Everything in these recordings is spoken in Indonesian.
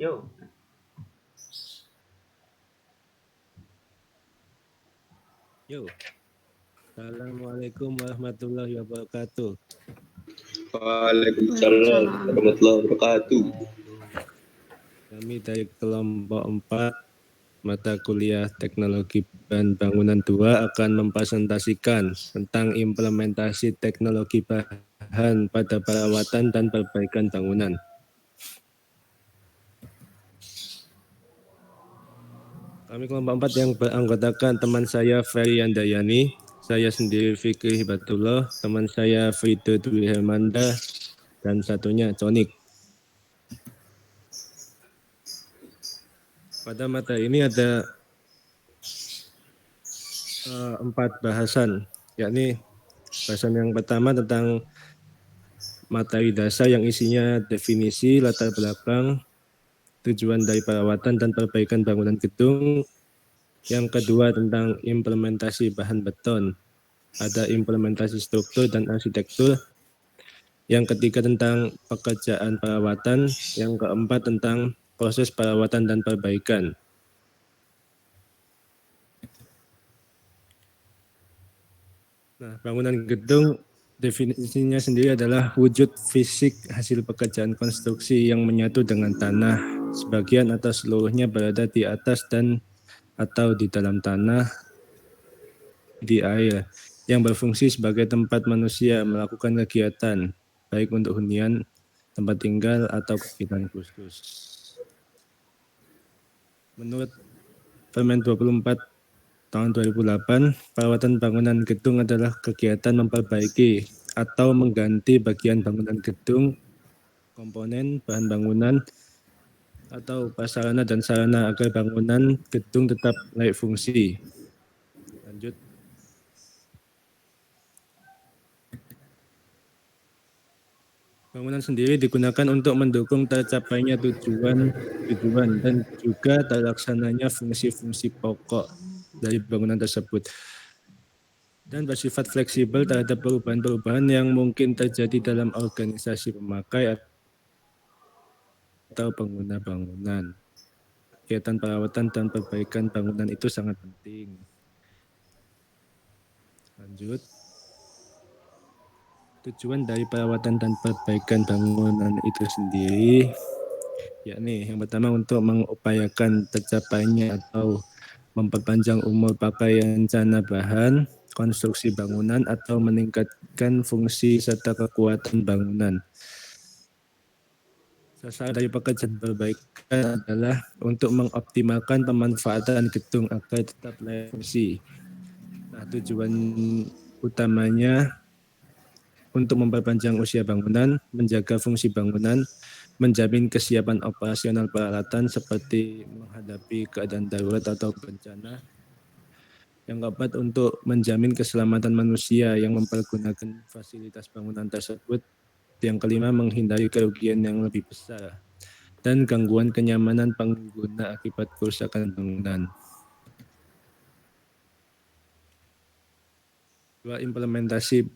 Yo, Yo, Assalamualaikum warahmatullahi wabarakatuh. Waalaikumsalam warahmatullahi wabarakatuh. Kami dari kelompok 4 mata kuliah Teknologi Bahan Bangunan 2 akan mempresentasikan tentang implementasi teknologi bahan pada perawatan dan perbaikan bangunan. Kami kelompok 4 yang beranggotakan teman saya Ferry Yandayani, saya sendiri Fikri Hibatullah, teman saya Frido Dwi Hermanda, dan satunya Conik. Pada materi ini ada 4 bahasan, yakni bahasan yang pertama tentang materi dasar yang isinya definisi, latar belakang, tujuan dari perawatan dan perbaikan bangunan gedung. Yang kedua tentang implementasi bahan beton, ada implementasi struktur dan arsitektur. Yang ketiga tentang pekerjaan perawatan, yang keempat tentang proses perawatan dan perbaikan. Nah, bangunan gedung definisinya sendiri adalah wujud fisik hasil pekerjaan konstruksi yang menyatu dengan tanah, sebagian atau seluruhnya berada di atas dan atau di dalam tanah, di air, yang berfungsi sebagai tempat manusia melakukan kegiatan, baik untuk hunian, tempat tinggal, atau kegiatan khusus. Menurut Permen 24 tahun 2008, perawatan bangunan gedung adalah kegiatan memperbaiki atau mengganti bagian bangunan gedung, komponen, bahan bangunan, atau prasarana dan sarana agar bangunan gedung tetap layak fungsi. Lanjut. Bangunan sendiri digunakan untuk mendukung tercapainya tujuan dan juga terlaksananya fungsi-fungsi pokok dari bangunan tersebut, dan bersifat fleksibel terhadap perubahan-perubahan yang mungkin terjadi dalam organisasi pemakai atau pengguna bangunan. Kegiatan perawatan dan perbaikan bangunan itu sangat penting. Lanjut. Tujuan dari perawatan dan perbaikan bangunan itu sendiri, yakni yang pertama untuk mengupayakan tercapainya atau memperpanjang umur pakaian cana bahan, konstruksi bangunan, atau meningkatkan fungsi serta kekuatan bangunan. Sasaran dari pekerjaan perbaikan adalah untuk mengoptimalkan pemanfaatan gedung agar tetap layak fungsi. Nah, tujuan utamanya untuk memperpanjang usia bangunan, menjaga fungsi bangunan, menjamin kesiapan operasional peralatan seperti menghadapi keadaan darurat atau bencana. Yang keempat, untuk menjamin keselamatan manusia yang mempergunakan fasilitas bangunan tersebut. Yang kelima, menghindari kerugian yang lebih besar dan gangguan kenyamanan pengguna akibat kerusakan bangunan. Dua, implementasi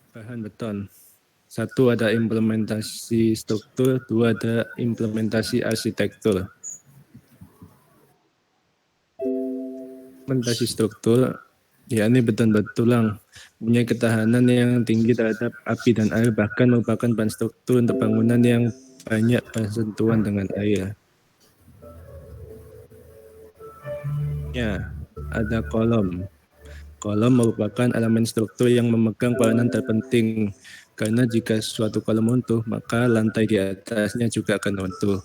bahan beton. Satu, ada implementasi struktur, dua, ada implementasi arsitektur. Implementasi struktur, yakni beton bertulang, punya ketahanan yang tinggi terhadap api dan air, bahkan merupakan bahan struktur untuk bangunan yang banyak bersentuhan dengan air. Ya, ada kolom. Kolom merupakan elemen struktur yang memegang peranan terpenting, karena jika suatu kolom runtuh, maka lantai di atasnya juga akan runtuh,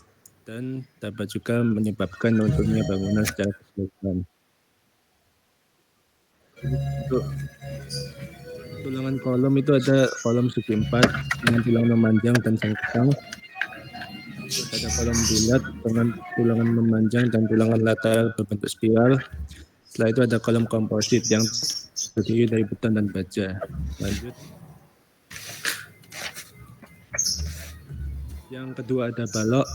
dan dapat juga menyebabkan runtuhnya bangunan secara keseluruhan. Untuk tulangan kolom itu ada kolom segi 4 dengan tulangan memanjang dan sengkang. Terus ada kolom bulat dengan tulangan memanjang dan tulangan lateral berbentuk spiral. Setelah itu ada kolom komposit yang terdiri dari beton dan baja. Lanjut. Yang kedua ada balok.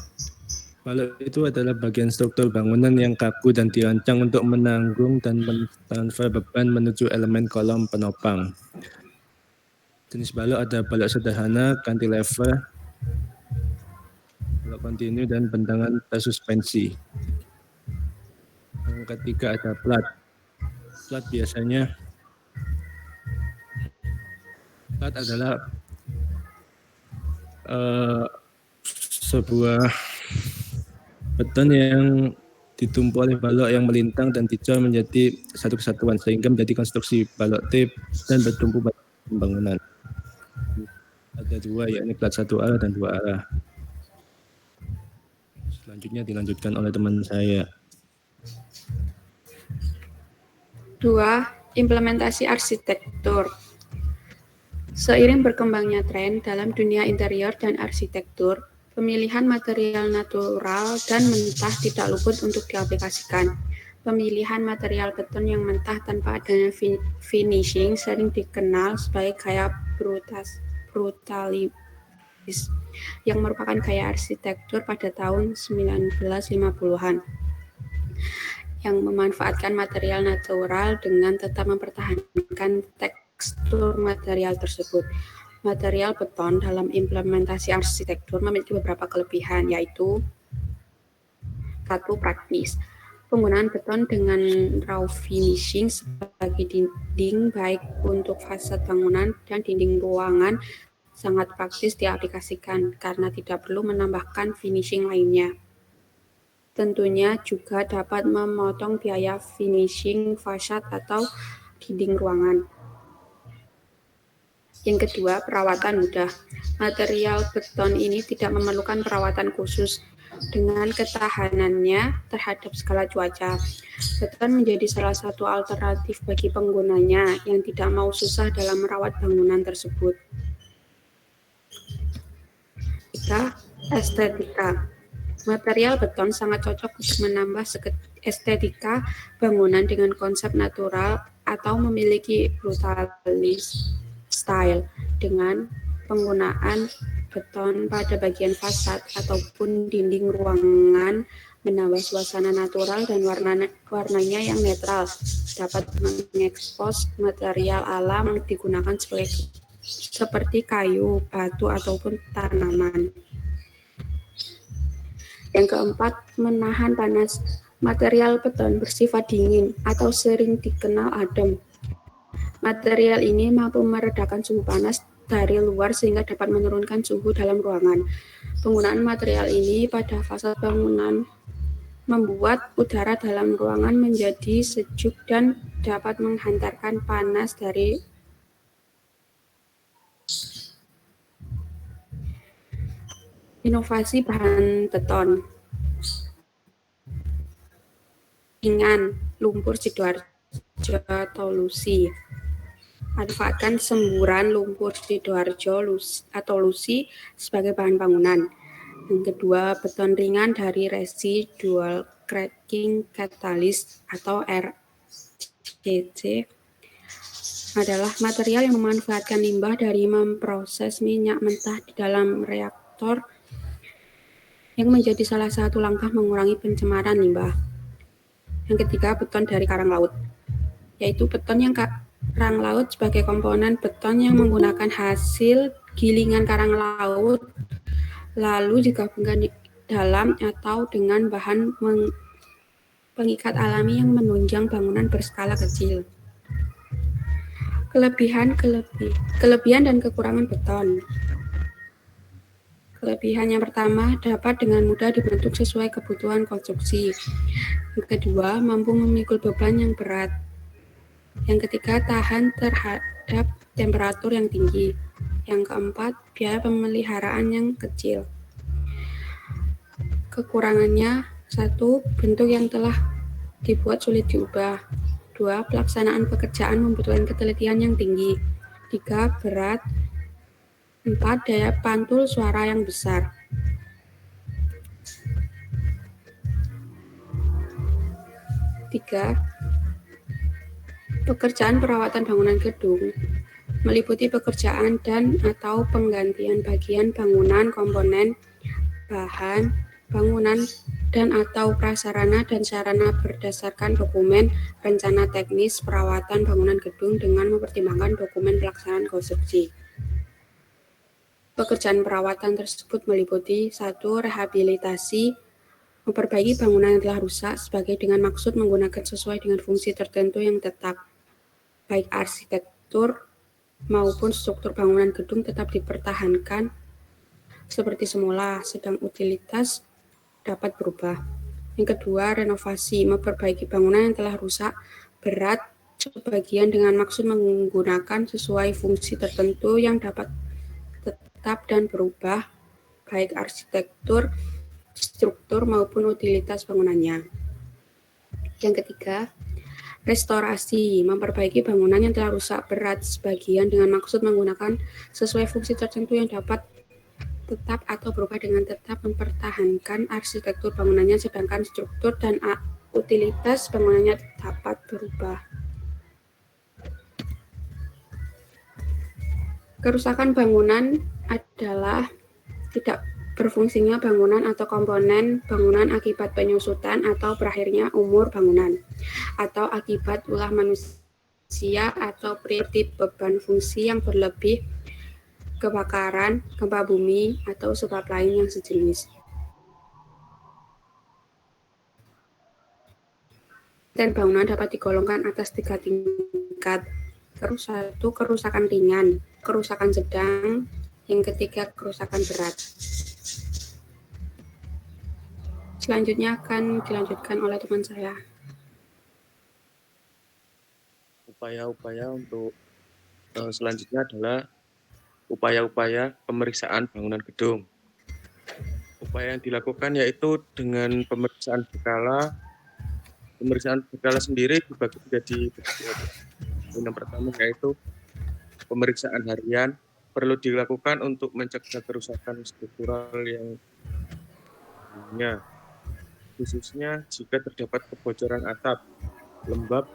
Balok itu adalah bagian struktur bangunan yang kaku dan dirancang untuk menanggung dan mentransfer beban menuju elemen kolom penopang. Jenis balok ada balok sederhana, cantilever, blok kontinu dan bentangan tersuspensi. Yang ketiga ada plat. Plat biasanya adalah sebuah beton yang ditumpuk oleh balok yang melintang dan dicor menjadi satu kesatuan sehingga menjadi konstruksi balok tip dan bertumpu pada pembangunan. Ada dua, yakni plat satu arah dan dua arah. Selanjutnya dilanjutkan oleh teman saya. 2. Implementasi arsitektur. Seiring berkembangnya tren dalam dunia interior dan arsitektur, pemilihan material natural dan mentah tidak luput untuk diaplikasikan. Pemilihan material beton yang mentah tanpa adanya finishing sering dikenal sebagai gaya brutalis, yang merupakan gaya arsitektur pada tahun 1950-an. Yang memanfaatkan material natural dengan tetap mempertahankan tekstur material tersebut. Material beton dalam implementasi arsitektur memiliki beberapa kelebihan, yaitu 1. Praktis. Penggunaan beton dengan raw finishing sebagai dinding baik untuk fasad bangunan dan dinding ruangan sangat praktis diaplikasikan karena tidak perlu menambahkan finishing lainnya. Tentunya juga dapat memotong biaya finishing fasad atau dinding ruangan. Yang kedua, perawatan mudah. Material beton ini tidak memerlukan perawatan khusus. Dengan ketahanannya terhadap segala cuaca, beton menjadi salah satu alternatif bagi penggunanya yang tidak mau susah dalam merawat bangunan tersebut. 3. Estetika. Material beton sangat cocok untuk menambah estetika bangunan dengan konsep natural atau memiliki brutalis style dengan penggunaan beton pada bagian fasad ataupun dinding ruangan menambah suasana natural dan warnanya yang netral, dapat mengekspos material alam yang digunakan seperti kayu, batu ataupun tanaman. Yang keempat, menahan panas. Material beton bersifat dingin atau sering dikenal adem. Material ini mampu meredakan suhu panas dari luar sehingga dapat menurunkan suhu dalam ruangan. Penggunaan material ini pada fasad bangunan membuat udara dalam ruangan menjadi sejuk dan dapat menghantarkan panas dari inovasi bahan beton. Ringan, lumpur Sidoarjo atau Lusi. Manfaatkan semburan lumpur Sidoarjo atau Lusi sebagai bahan bangunan. Yang kedua, beton ringan dari resi dual cracking catalyst atau RCC adalah material yang memanfaatkan limbah dari memproses minyak mentah di dalam reaktor yang menjadi salah satu langkah mengurangi pencemaran limbah. Yang ketiga, beton dari karang laut, yaitu beton yang karang laut sebagai komponen beton yang menggunakan hasil gilingan karang laut lalu digabungkan di dalam atau dengan bahan pengikat alami yang menunjang bangunan berskala kecil. Kelebihan dan kekurangan beton. Kelebihan yang pertama, dapat dengan mudah dibentuk sesuai kebutuhan konstruksi. Yang kedua, mampu memikul beban yang berat. Yang ketiga, tahan terhadap temperatur yang tinggi. Yang keempat, biaya pemeliharaan yang kecil. Kekurangannya, 1. Bentuk yang telah dibuat sulit diubah. 2. Pelaksanaan pekerjaan membutuhkan ketelitian yang tinggi. 3. Berat. 4. Daya pantul suara yang besar. Tiga, pekerjaan perawatan bangunan gedung meliputi pekerjaan dan atau penggantian bagian bangunan, komponen, bahan, bangunan, dan atau prasarana dan sarana berdasarkan dokumen rencana teknis perawatan bangunan gedung dengan mempertimbangkan dokumen pelaksanaan konstruksi. Pekerjaan perawatan tersebut meliputi 1. Rehabilitasi, memperbaiki bangunan yang telah rusak sebagai dengan maksud menggunakan sesuai dengan fungsi tertentu yang tetap, baik arsitektur maupun struktur bangunan gedung tetap dipertahankan seperti semula, sedang utilitas dapat berubah. Yang kedua, renovasi, memperbaiki bangunan yang telah rusak berat sebagian dengan maksud menggunakan sesuai fungsi tertentu yang dapat tetap dan berubah, baik arsitektur, struktur maupun utilitas bangunannya. Yang ketiga, restorasi, memperbaiki bangunan yang telah rusak berat sebagian dengan maksud menggunakan sesuai fungsi tertentu yang dapat tetap atau berubah dengan tetap mempertahankan arsitektur bangunannya sedangkan struktur dan utilitas bangunannya dapat berubah. Kerusakan bangunan adalah tidak berfungsinya bangunan atau komponen bangunan akibat penyusutan atau berakhirnya umur bangunan, atau akibat ulah manusia atau seperti beban fungsi yang berlebih, kebakaran, gempa bumi, atau sebab lain yang sejenis. Dan bangunan dapat digolongkan atas 3 tingkat. 1. Kerusakan ringan, kerusakan sedang, yang ketiga kerusakan berat. Selanjutnya akan dilanjutkan oleh teman saya. Upaya-upaya untuk selanjutnya adalah upaya-upaya pemeriksaan bangunan gedung. Upaya yang dilakukan yaitu dengan pemeriksaan berkala. Pemeriksaan berkala sendiri dibagi menjadi beberapa. Yang pertama yaitu pemeriksaan harian perlu dilakukan untuk mencegah kerusakan struktural yang lainnya, khususnya jika terdapat kebocoran atap, lembab,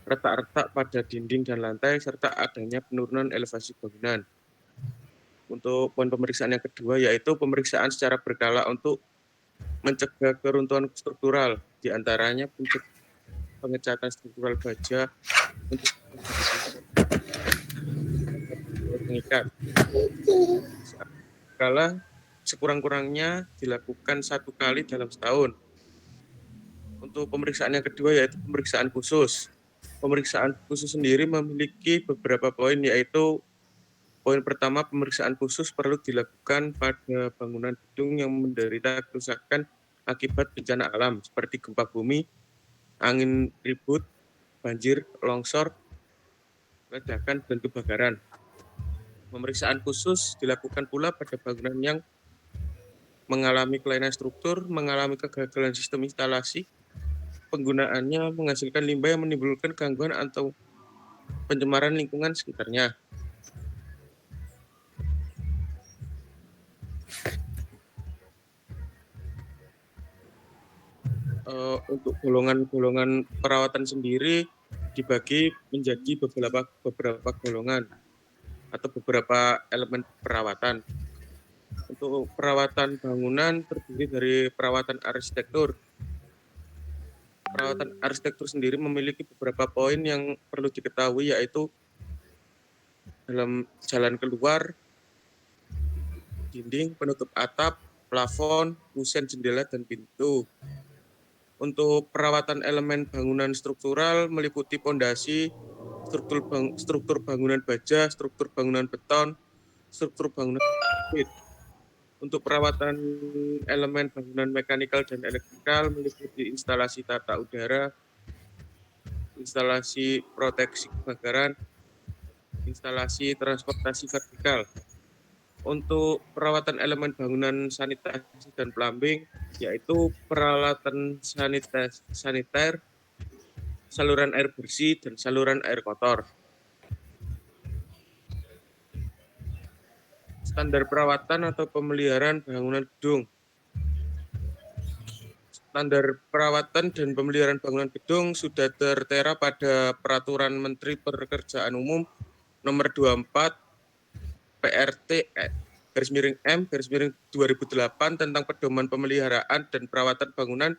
retak-retak pada dinding dan lantai, serta adanya penurunan elevasi bangunan. Untuk poin pemeriksaan yang kedua yaitu pemeriksaan secara berkala untuk mencegah keruntuhan struktural, diantaranya pengecatan struktural baja untuk mengikat. Berkala sekurang-kurangnya dilakukan 1 kali dalam setahun. Untuk pemeriksaan yang kedua yaitu pemeriksaan khusus. Pemeriksaan khusus sendiri memiliki beberapa poin yaitu poin pertama, pemeriksaan khusus perlu dilakukan pada bangunan gedung yang menderita kerusakan akibat bencana alam seperti gempa bumi, angin ribut, banjir, longsor, ledakan, dan kebakaran. Pemeriksaan khusus dilakukan pula pada bangunan yang mengalami kelainan struktur, mengalami kegagalan sistem instalasi, penggunaannya menghasilkan limbah yang menimbulkan gangguan atau pencemaran lingkungan sekitarnya. Untuk golongan-golongan perawatan sendiri dibagi menjadi beberapa golongan atau beberapa elemen perawatan. Untuk perawatan bangunan terdiri dari perawatan arsitektur. Perawatan arsitektur sendiri memiliki beberapa poin yang perlu diketahui yaitu dalam jalan keluar, dinding, penutup atap, plafon, kusen, jendela, dan pintu. Untuk perawatan elemen bangunan struktural meliputi pondasi, struktur bangunan baja, struktur bangunan beton, struktur bangunan bit. Untuk perawatan elemen bangunan mekanikal dan elektrikal meliputi instalasi tata udara, instalasi proteksi kebakaran, instalasi transportasi vertikal. Untuk perawatan elemen bangunan sanitasi dan plumbing, yaitu peralatan saniter, saluran air bersih, dan saluran air kotor. Standar perawatan atau pemeliharaan bangunan gedung. Standar perawatan dan pemeliharaan bangunan gedung sudah tertera pada Peraturan Menteri Pekerjaan Umum Nomor 24 PRT _M 2008 tentang pedoman pemeliharaan dan perawatan bangunan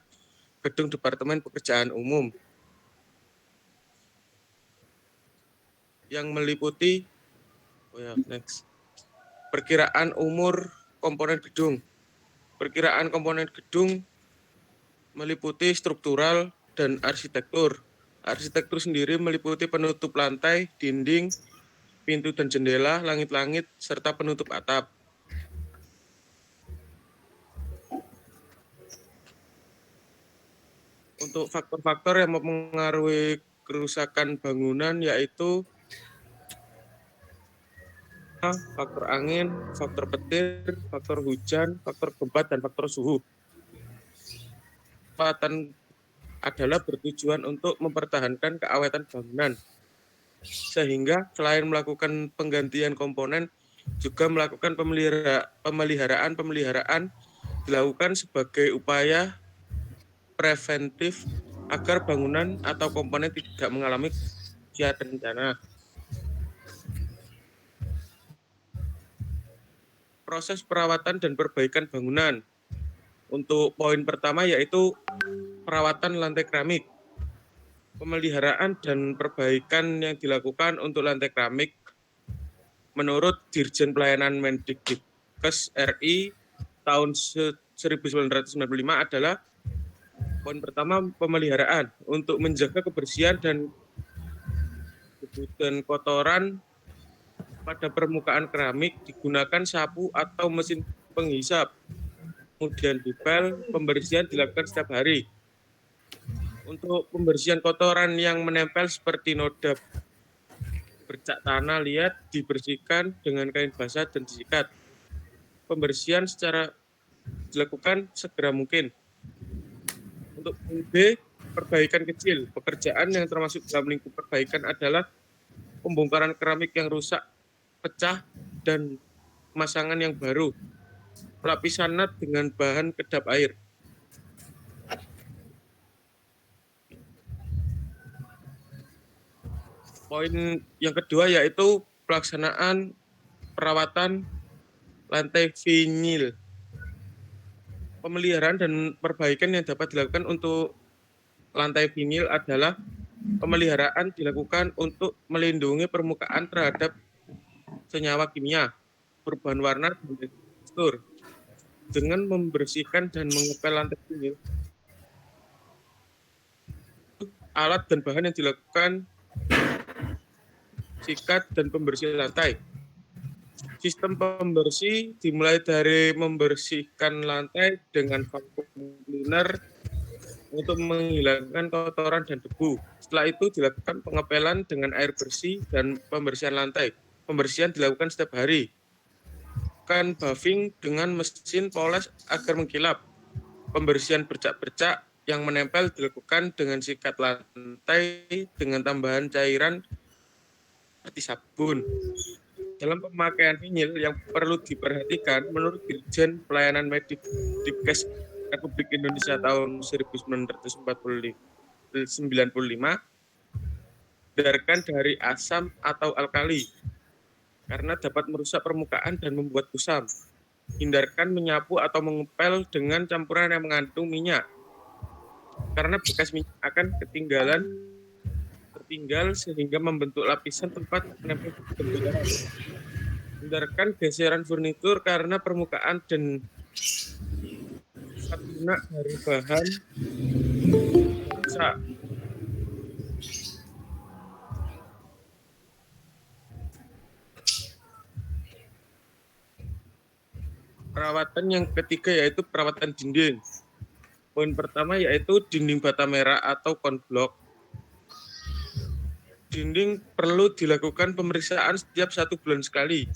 gedung Departemen Pekerjaan Umum yang meliputi Perkiraan umur komponen gedung. Perkiraan komponen gedung meliputi struktural dan arsitektur. Arsitektur sendiri meliputi penutup lantai, dinding, pintu dan jendela, langit-langit, serta penutup atap. Untuk faktor-faktor yang mempengaruhi kerusakan bangunan yaitu faktor angin, faktor petir, faktor hujan, faktor gempa, dan faktor suhu. Perawatan adalah bertujuan untuk mempertahankan keawetan bangunan, sehingga selain melakukan penggantian komponen, juga melakukan pemeliharaan dilakukan sebagai upaya preventif agar bangunan atau komponen tidak mengalami kerugian rencana. Proses perawatan dan perbaikan bangunan. Untuk poin pertama yaitu perawatan lantai keramik. Pemeliharaan dan perbaikan yang dilakukan untuk lantai keramik menurut Dirjen Pelayanan Mendikbudkes RI tahun 1995 adalah poin pertama pemeliharaan untuk menjaga kebersihan dan kotoran pada permukaan keramik digunakan sapu atau mesin penghisap. Kemudian dipel, pembersihan dilakukan setiap hari. Untuk pembersihan kotoran yang menempel seperti noda bercak tanah liat dibersihkan dengan kain basah dan disikat. Pembersihan secara dilakukan segera mungkin. Untuk B, perbaikan kecil. Pekerjaan yang termasuk dalam lingkup perbaikan adalah pembongkaran keramik yang rusak, pecah, dan pemasangan yang baru. Pelapisan nut dengan bahan kedap air. Poin yang kedua yaitu pelaksanaan perawatan lantai vinyl. Pemeliharaan dan perbaikan yang dapat dilakukan untuk lantai vinyl adalah pemeliharaan dilakukan untuk melindungi permukaan terhadap senyawa kimia, perubahan warna, dan tekstur. Dengan membersihkan dan mengepel lantai vinyl, alat dan bahan yang dilakukan sikat dan pembersih lantai. Sistem pembersih dimulai dari membersihkan lantai dengan vacuum cleaner untuk menghilangkan kotoran dan debu. Setelah itu dilakukan pengepelan dengan air bersih dan pembersihan lantai. Pembersihan dilakukan setiap hari. Buffing dengan mesin poles agar mengkilap. Pembersihan bercak-bercak yang menempel dilakukan dengan sikat lantai dengan tambahan cairan seperti sabun. Dalam pemakaian vinyl yang perlu diperhatikan, menurut Dirjen Pelayanan Mendikbudkes Republik Indonesia tahun 1995, hindarkan dari asam atau alkali karena dapat merusak permukaan dan membuat kusam. Hindarkan menyapu atau mengepel dengan campuran yang mengandung minyak karena bekas minyak akan tertinggal sehingga membentuk lapisan tempat menempel benjolan. Hindarkan geseran furnitur karena permukaan dan lunak dari bahan rusak. Perawatan yang ketiga yaitu perawatan dinding. Poin pertama yaitu dinding bata merah atau konblok. Dinding perlu dilakukan pemeriksaan setiap 1 bulan sekali.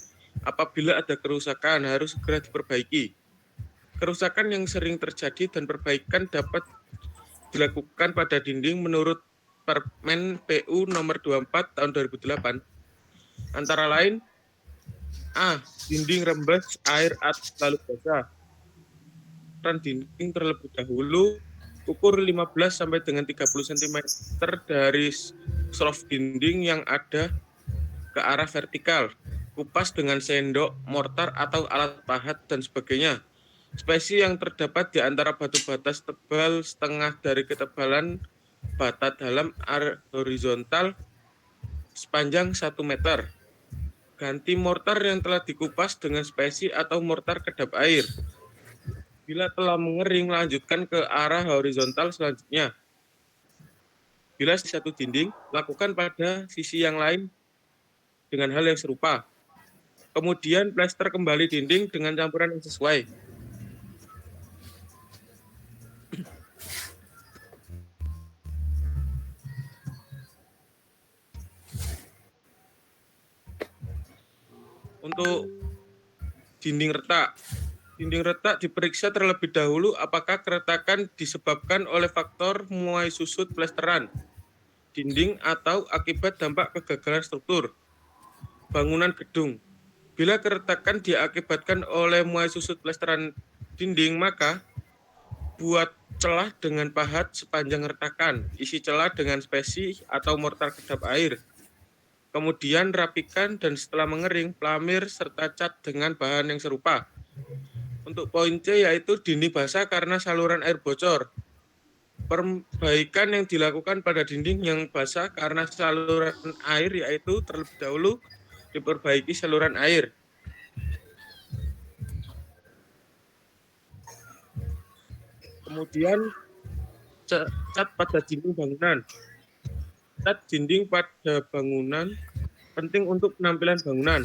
Apabila ada kerusakan harus segera diperbaiki. Kerusakan yang sering terjadi dan perbaikan dapat dilakukan pada dinding menurut Permen PU nomor 24 tahun 2008. Antara lain A. Dinding rembes air lalu basah. Ukuran dinding terlebih dahulu ukur 15 sampai dengan 30 cm dari slope dinding yang ada ke arah vertikal. Kupas dengan sendok, mortar atau alat pahat dan sebagainya. Spesi yang terdapat di antara batu bata tebal setengah dari ketebalan bata dalam horizontal sepanjang 1 meter. ganti mortar yang telah dikupas dengan spesi atau mortar kedap air. Bila telah mengering, lanjutkan ke arah horizontal selanjutnya. Bila di satu dinding, lakukan pada sisi yang lain dengan hal yang serupa. Kemudian plester kembali dinding dengan campuran yang sesuai. Untuk dinding retak. Dinding retak diperiksa terlebih dahulu apakah keretakan disebabkan oleh faktor muai susut plesteran dinding atau akibat dampak kegagalan struktur bangunan gedung. Bila keretakan diakibatkan oleh muai susut plesteran dinding, maka buat celah dengan pahat sepanjang retakan, isi celah dengan spesi atau mortar kedap air. Kemudian rapikan dan setelah mengering, pelamir serta cat dengan bahan yang serupa. Untuk poin C yaitu dinding basah karena saluran air bocor. Perbaikan yang dilakukan pada dinding yang basah karena saluran air yaitu terlebih dahulu diperbaiki saluran air. Kemudian cat pada dinding bangunan. Cat dinding pada bangunan penting untuk penampilan bangunan.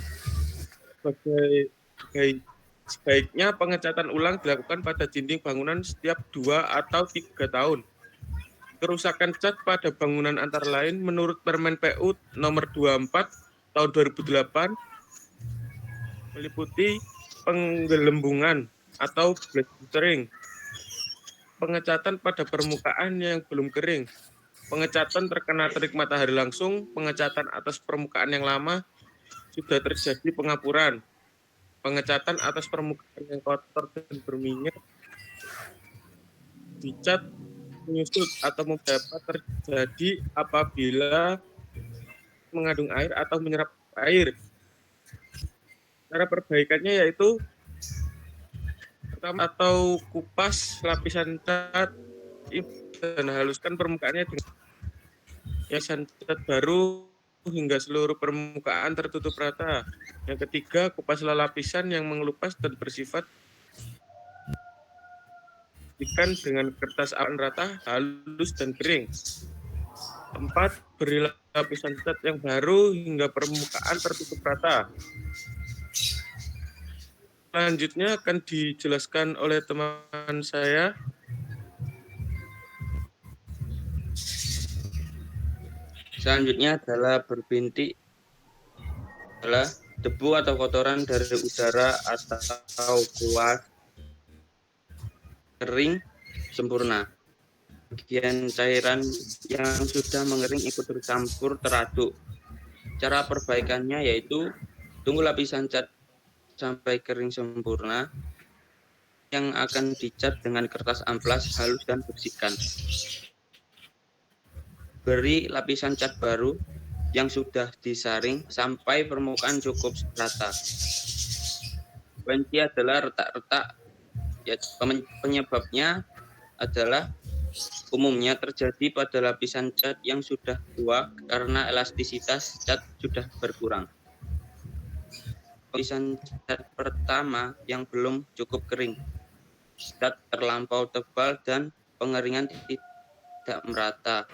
Sebaiknya pengecatan ulang dilakukan pada dinding bangunan setiap 2 atau 3 tahun. Kerusakan cat pada bangunan antara lain menurut Permen PU nomor 24 tahun 2008 meliputi penggelembungan atau blistering, pengecatan pada permukaan yang belum kering, pengecatan terkena terik matahari langsung, pengecatan atas permukaan yang lama sudah terjadi pengapuran, pengecatan atas permukaan yang kotor dan berminyak, dicat menyusut atau dapat terjadi apabila mengandung air atau menyerap air. Cara perbaikannya yaitu pertama atau kupas lapisan cat dan haluskan permukaannya dengan lapisan cat baru hingga seluruh permukaan tertutup rata. Yang ketiga, kupaslah lapisan yang mengelupas dan bersifat dengan kertas awan rata, halus dan kering. 4. Beri lapisan cat yang baru hingga permukaan tertutup rata. Selanjutnya akan dijelaskan oleh teman saya. Selanjutnya adalah berbintik, adalah debu atau kotoran dari udara atau kuas kering sempurna. Bagian cairan yang sudah mengering ikut bercampur teraduk. Cara perbaikannya yaitu tunggu lapisan cat sampai kering sempurna yang akan dicat dengan kertas amplas halus dan bersihkan. Beri lapisan cat baru yang sudah disaring sampai permukaan cukup rata. Kunci adalah retak-retak. Ya, penyebabnya adalah umumnya terjadi pada lapisan cat yang sudah tua karena elastisitas cat sudah berkurang. Lapisan cat pertama yang belum cukup kering, cat terlampau tebal dan pengeringan tidak merata.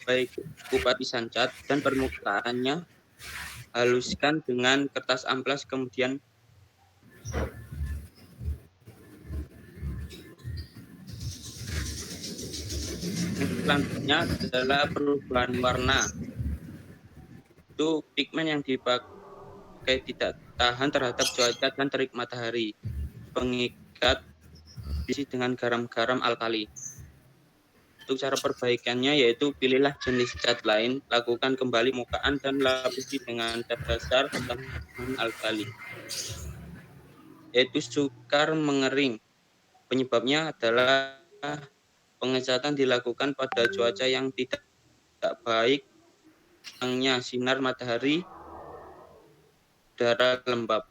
Baik kupas lapisan cat dan permukaannya, haluskan dengan kertas amplas kemudian selanjutnya adalah perubahan warna. Itu pigmen yang dipakai tidak tahan terhadap cuaca dan terik matahari. Pengikat diisi dengan garam-garam alkali. Untuk cara perbaikannya yaitu pilihlah jenis cat lain, lakukan kembali mukaan dan lapisi dengan cat dasar dengan alkali. Yaitu sukar mengering. Penyebabnya adalah pengecatan dilakukan pada cuaca yang tidak baik, hilangnya sinar matahari, udara lembab.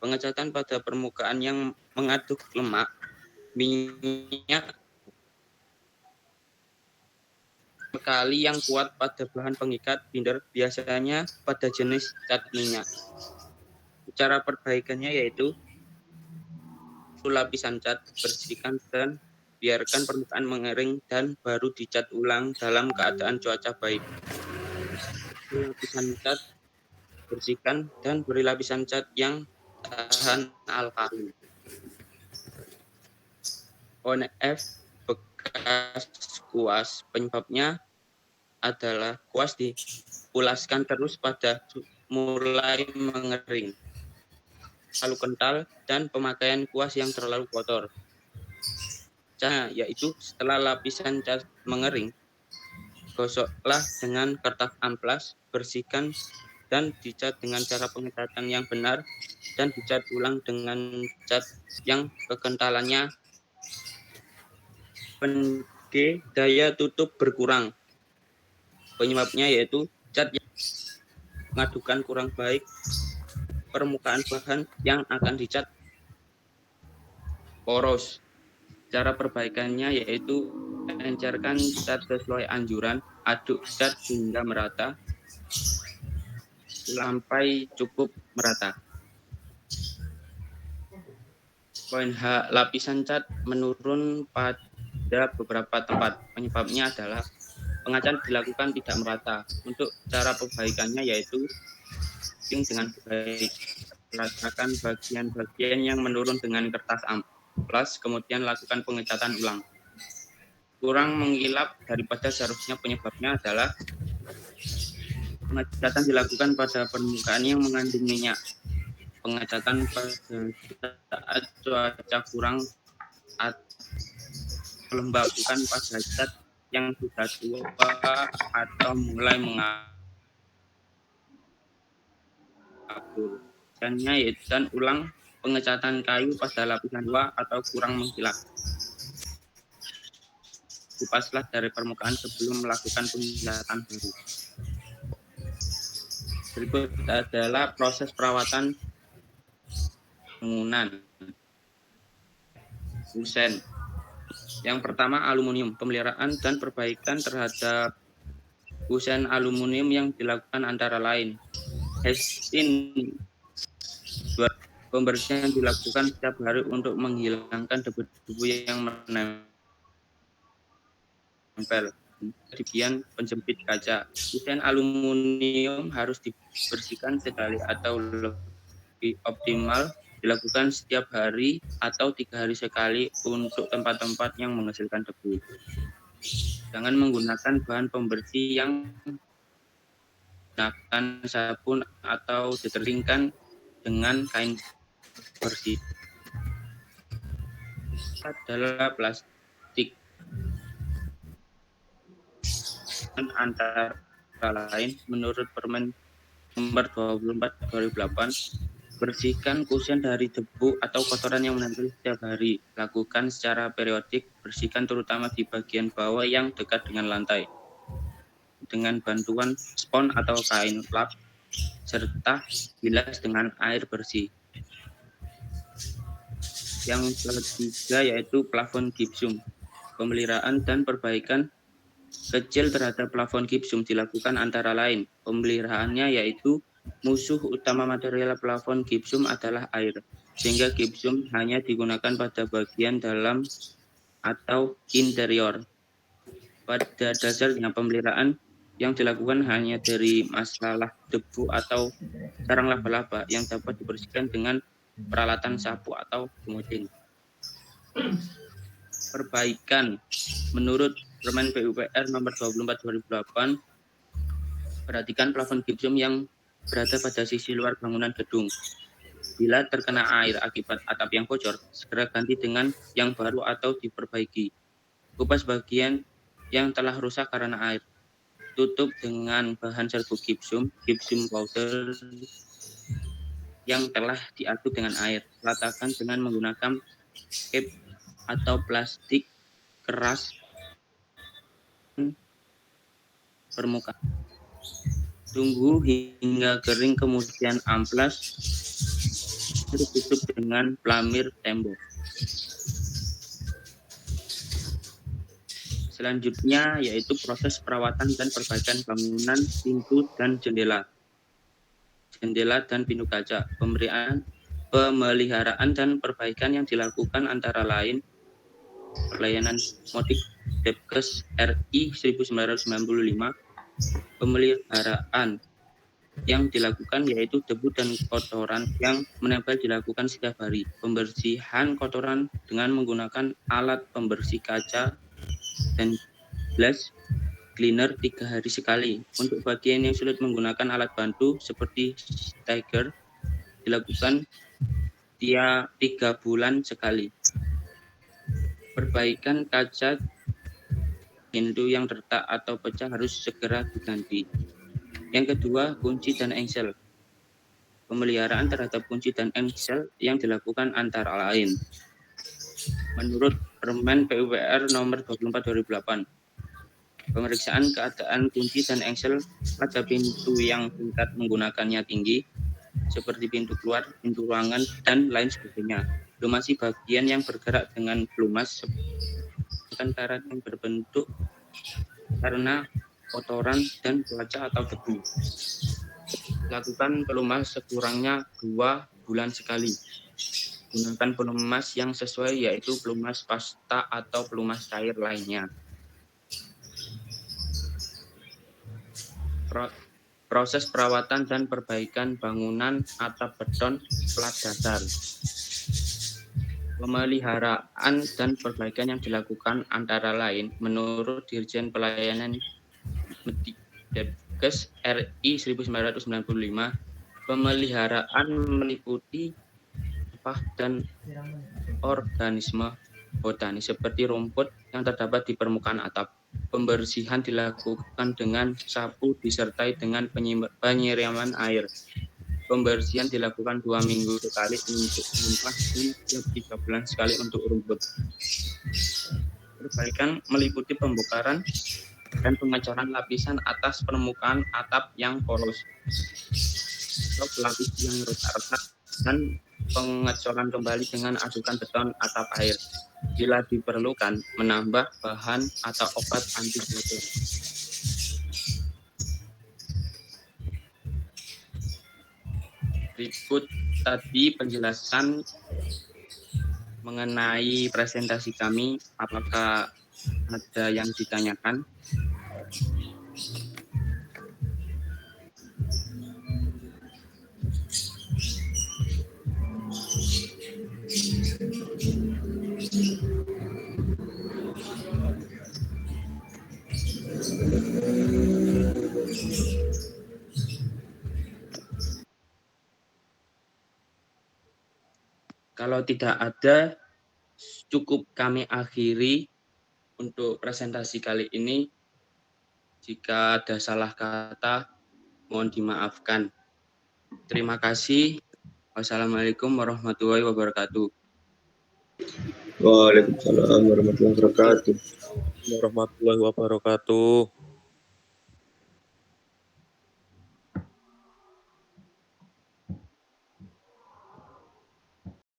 Pengecatan pada permukaan yang mengaduk lemak, minyak, kali yang kuat pada bahan pengikat binder, biasanya pada jenis cat minyak. Cara perbaikannya yaitu lapisan cat, bersihkan dan biarkan permukaan mengering dan baru dicat ulang dalam keadaan cuaca baik. Lapisan cat, bersihkan dan beri lapisan cat yang tahan alkali. ONF bekas kuas, penyebabnya adalah kuas dipulaskan terus pada mulai mengering, terlalu kental, dan pemakaian kuas yang terlalu kotor. Caranya yaitu setelah lapisan cat mengering, gosoklah dengan kertas amplas, bersihkan dan dicat dengan cara pengecatan yang benar dan dicat ulang dengan cat yang kekentalannya daya tutup berkurang. Penyebabnya yaitu cat yang mengadukan kurang baik permukaan bahan yang akan dicat poros. Cara perbaikannya yaitu encerkan cat sesuai anjuran, aduk cat hingga merata sampai cukup merata. Poin H, lapisan cat menurun pada beberapa tempat. Penyebabnya adalah pengacatan dilakukan tidak merata. Untuk cara perbaikannya yaitu dengan baik, rasakan bagian-bagian yang menurun dengan kertas amplas, kemudian lakukan pengecatan ulang. Kurang mengkilap daripada seharusnya, penyebabnya adalah pengecatan dilakukan pada permukaan yang mengandung minyak. Pengecatan pada saat cuaca kurang atau lembab, bukan pada cat yang sudah tua atau mulai mengapul. Dan ulang pengecatan kayu pada lapisan 2 atau kurang mengkilap. Kupaslah dari permukaan sebelum melakukan pengecatan baru. Berikut adalah proses perawatan bangunan kusen. Yang pertama, aluminium. Pemeliharaan dan perbaikan terhadap kusen aluminium yang dilakukan antara lain pembersihan dilakukan setiap hari untuk menghilangkan debu-debu yang menempel. Bagian penjepit kaca. Kusen aluminium harus dibersihkan sekali atau lebih optimal dilakukan setiap hari atau 3 hari sekali untuk tempat-tempat yang menghasilkan debu. Jangan menggunakan bahan pembersih yang menggunakan sabun atau dikeringkan dengan kain bersih. Adalah plastik. Antara lain, menurut Permen nomor 24 2008, bersihkan kusen dari debu atau kotoran yang menempel setiap hari. Lakukan secara periodik, bersihkan terutama di bagian bawah yang dekat dengan lantai dengan bantuan spons atau kain lap, serta bilas dengan air bersih. Yang ketiga yaitu plafon gipsum. Pemeliharaan dan perbaikan kecil terhadap plafon gipsum dilakukan antara lain. Pemeliharaannya yaitu musuh utama material plafon gipsum adalah air, sehingga gipsum hanya digunakan pada bagian dalam atau interior. Pada dasarnya, pemeliharaan yang dilakukan hanya dari masalah debu atau sarang laba-laba yang dapat dibersihkan dengan peralatan sapu atau pemutih. Perbaikan menurut Permen PUPR nomor 24 2008, perhatikan plafon gipsum yang berada pada sisi luar bangunan gedung. Bila terkena air akibat atap yang bocor, segera ganti dengan yang baru atau diperbaiki. Kupas bagian yang telah rusak karena air. Tutup dengan bahan serbuk gipsum powder yang telah diaduk dengan air. Ratakan dengan menggunakan cape atau plastik keras permukaan. Tunggu hingga kering, kemudian amplas, tutup dengan pelamir tembok. Selanjutnya yaitu proses perawatan dan perbaikan bangunan, pintu dan jendela dan pintu kaca. Pemeliharaan dan perbaikan yang dilakukan antara lain pelayanan Modik Depkes RI 1995. Pemeliharaan yang dilakukan yaitu debu dan kotoran yang menempel dilakukan setiap hari. Pembersihan kotoran dengan menggunakan alat pembersih kaca dan glass cleaner 3 hari sekali. Untuk bagian yang sulit menggunakan alat bantu seperti Tiger dilakukan tiap 3 bulan sekali. Perbaikan kaca pintu yang retak atau pecah harus segera diganti. Yang kedua, kunci dan engsel. Pemeliharaan terhadap kunci dan engsel yang dilakukan antara lain. Menurut Permen PUPR nomor 24/2008, pemeriksaan keadaan kunci dan engsel pada pintu yang tingkat menggunakannya tinggi, seperti pintu keluar, pintu ruangan, dan lain sebagainya. Plumasi bagian yang bergerak dengan pelumas, bukan karat yang berbentuk karena kotoran dan cuaca atau debu. Lakukan pelumas sekurangnya 2 bulan sekali. Gunakan pelumas yang sesuai yaitu pelumas pasta atau pelumas cair lainnya. Proses perawatan dan perbaikan bangunan atap beton plat datar. Pemeliharaan dan perbaikan yang dilakukan antara lain menurut Dirjen Pelayanan Medik Depkes RI 1995, pemeliharaan meliputi sampah dan organisme botanis seperti rumput yang terdapat di permukaan atap. Pembersihan dilakukan dengan sapu disertai dengan penyiraman air. Pembersihan dilakukan 2 minggu sekali untuk sampah dan tiap 3 bulan sekali untuk rumput. Perbaikan meliputi pembongkaran dan pengecoran lapisan atas permukaan atap yang polos, lapis yang retak-retak, dan pengecoran kembali dengan adukan beton atap air. Bila diperlukan, menambah bahan atau obat anti kotor. Berikut tadi penjelasan mengenai presentasi kami. Apakah ada yang ditanyakan? Kalau tidak ada, cukup kami akhiri untuk presentasi kali ini. Jika ada salah kata, mohon dimaafkan. Terima kasih. Wassalamualaikum warahmatullahi wabarakatuh. Waalaikumsalam warahmatullahi wabarakatuh. Warahmatullahi wabarakatuh.